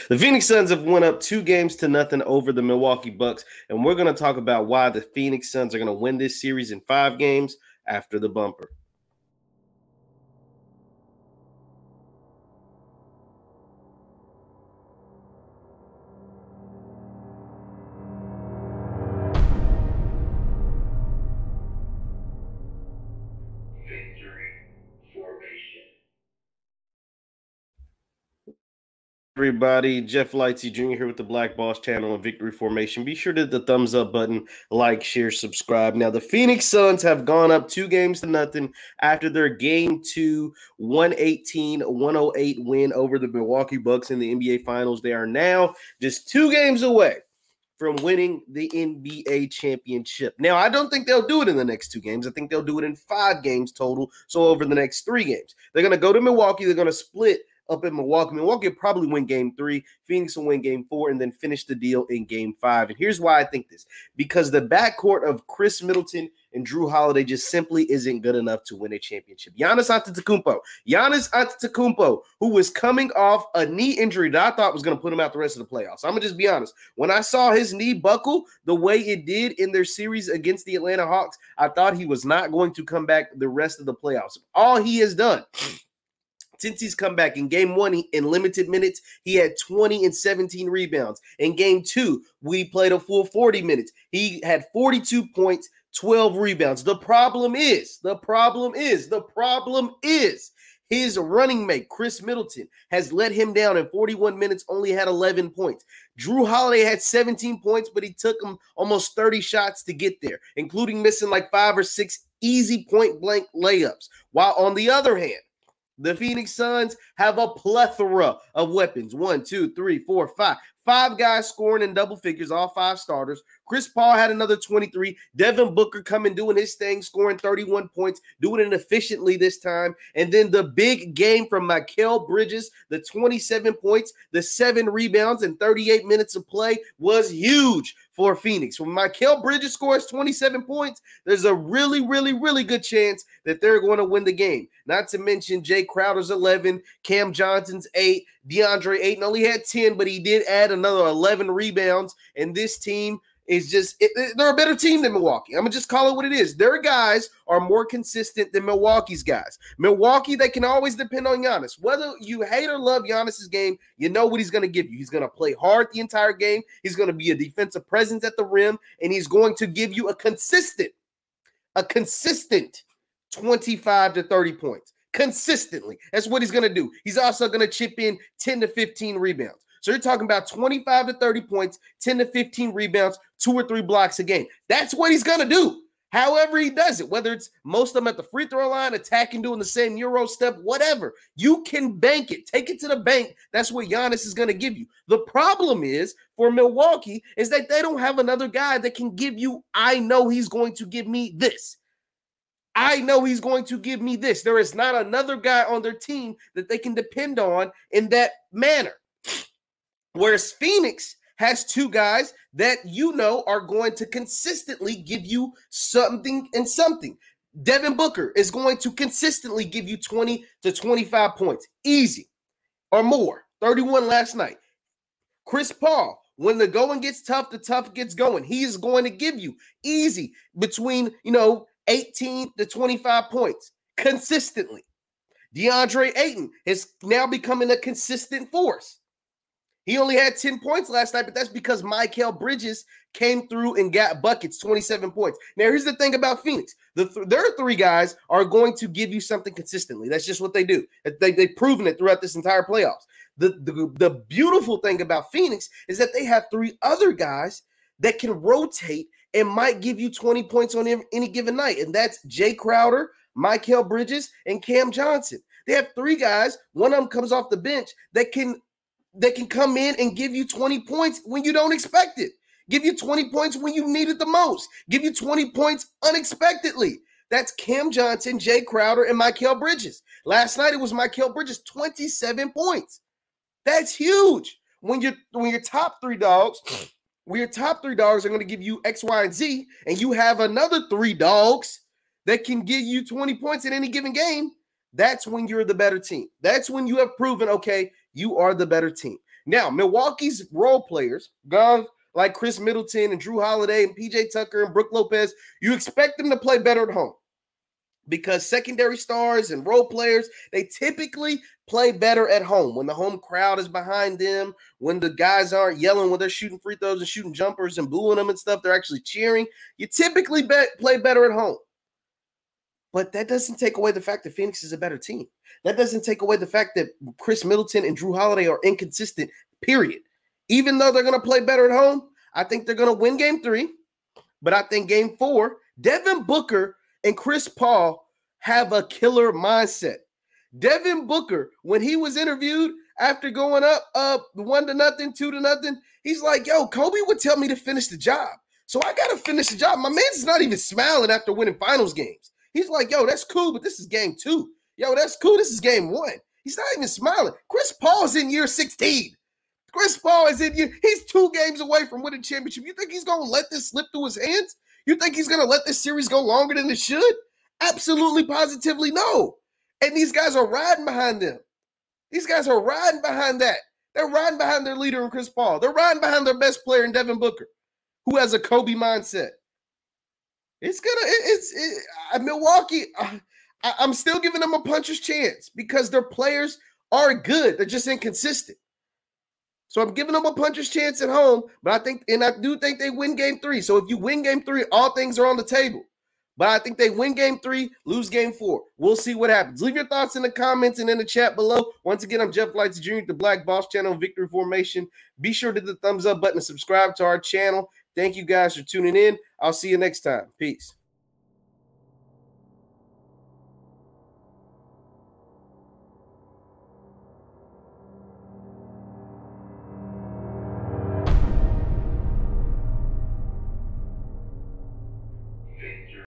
The Phoenix Suns have won up 2-0 over the Milwaukee Bucks, and we're going to talk about why the Phoenix Suns are going to win this series in 5 games after the bumper. Everybody, Jeff Lightsy Jr. here with the Black Boss channel and Victory Formation. Be sure to hit the thumbs up button, like, share, subscribe. Now, the Phoenix Suns have gone up 2-0 after their Game 2 118-108 win over the Milwaukee Bucks in the NBA Finals. They are now just 2 games away from winning the NBA championship. Now, I don't think they'll do it in the next 2 games. I think they'll do it in 5 games total, so over the next 3 games. They're going to go to Milwaukee. They're going to split up in Milwaukee. Milwaukee will probably win Game 3. Phoenix will win Game 4 and then finish the deal in Game 5. And here's why I think this. Because the backcourt of Chris Middleton and Drew Holiday just simply isn't good enough to win a championship. Giannis Antetokounmpo, who was coming off a knee injury that I thought was going to put him out the rest of the playoffs. I'm going to just be honest. When I saw his knee buckle the way it did in their series against the Atlanta Hawks, I thought he was not going to come back the rest of the playoffs. All he has done since he's come back in Game 1 in limited minutes, he had 20 and 17 rebounds. In Game 2, we played a full 40 minutes. He had 42 points, 12 rebounds. The problem is his running mate, Chris Middleton, has let him down in 41 minutes, only had 11 points. Drew Holiday had 17 points, but he took him almost 30 shots to get there, including missing like 5 or 6 easy point-blank layups. While on the other hand, the Phoenix Suns have a plethora of weapons. 1, 2, 3, 4, 5. 5 guys scoring in double figures, all 5 starters. Chris Paul had another 23. Devin Booker coming, doing his thing, scoring 31 points, doing it efficiently this time. And then the big game from Mikal Bridges, the 27 points, the 7 rebounds, and 38 minutes of play was huge for Phoenix. When Mikal Bridges scores 27 points, there's a really, really, really good chance that they're going to win the game. Not to mention Jay Crowder's 11, Cam Johnson's 8, DeAndre Ayton only had 10, but he did add another 11 rebounds, and this team is just they're a better team than Milwaukee. I'm going to just call it what it is. Their guys are more consistent than Milwaukee's guys. Milwaukee, they can always depend on Giannis. Whether you hate or love Giannis's game, you know what he's going to give you. He's going to play hard the entire game. He's going to be a defensive presence at the rim, and he's going to give you a consistent 25 to 30 points. Consistently. That's what he's going to do. He's also going to chip in 10 to 15 rebounds. So you're talking about 25 to 30 points, 10 to 15 rebounds, 2 or 3 blocks a game. That's what he's going to do. However he does it, whether it's most of them at the free throw line, attacking, doing the same Euro step, whatever. You can bank it. Take it to the bank. That's what Giannis is going to give you. The problem is for Milwaukee is that they don't have another guy that can give you, I know he's going to give me this. I know he's going to give me this. There is not another guy on their team that they can depend on in that manner. Whereas Phoenix has 2 guys that you know are going to consistently give you something and something. Devin Booker is going to consistently give you 20 to 25 points. Easy or more. 31 last night. Chris Paul, when the going gets tough, the tough gets going. He is going to give you easy between, 18 to 25 points consistently. DeAndre Ayton is now becoming a consistent force. He only had 10 points last night, but that's because Mikal Bridges came through and got buckets, 27 points. Now, here's the thing about Phoenix. Their 3 guys are going to give you something consistently. That's just what they do. They've proven it throughout this entire playoffs. The beautiful thing about Phoenix is that they have 3 other guys that can rotate and might give you 20 points on any given night, and that's Jay Crowder, Mikal Bridges, and Cam Johnson. They have 3 guys. One of them comes off the bench that can come in and give you 20 points when you don't expect it. Give you 20 points when you need it the most. Give you 20 points unexpectedly. That's Cam Johnson, Jay Crowder, and Mikal Bridges. Last night it was Mikal Bridges, 27 points. That's huge. When your top 3 dogs are going to give you X, Y, and Z, and you have another 3 dogs that can give you 20 points in any given game, that's when you're the better team. That's when you have proven, okay, you are the better team. Now, Milwaukee's role players, guys like Chris Middleton and Drew Holiday and PJ Tucker and Brook Lopez, you expect them to play better at home because secondary stars and role players, they typically play better at home when the home crowd is behind them, when the guys aren't yelling when they're shooting free throws and shooting jumpers and booing them and stuff. They're actually cheering. You typically play better at home. But that doesn't take away the fact that Phoenix is a better team. That doesn't take away the fact that Chris Middleton and Drew Holiday are inconsistent, period. Even though they're going to play better at home, I think they're going to win game 3. But I think game 4, Devin Booker and Chris Paul have a killer mindset. Devin Booker, when he was interviewed after going up 1-0, 2-0, he's like, yo, Kobe would tell me to finish the job. So I got to finish the job. My man's not even smiling after winning finals games. He's like, yo, that's cool, but this is game 2. Yo, that's cool. This is game 1. He's not even smiling. Chris Paul's in year 16. Chris Paul is in year. He's 2 games away from winning championship. You think he's going to let this slip through his hands? You think he's going to let this series go longer than it should? Absolutely, positively no. And these guys are riding behind them. These guys are riding behind that. They're riding behind their leader in Chris Paul. They're riding behind their best player in Devin Booker, who has a Kobe mindset. Milwaukee, I'm still giving them a puncher's chance because their players are good. They're just inconsistent. So I'm giving them a puncher's chance at home, but I do think they win game 3. So if you win game 3, all things are on the table. But I think they win game 3, lose game 4. We'll see what happens. Leave your thoughts in the comments and in the chat below. Once again, I'm Jeff Lightsy Jr., the Black Boss Channel, Victory Formation. Be sure to hit the thumbs up button and subscribe to our channel. Thank you guys for tuning in. I'll see you next time. Peace.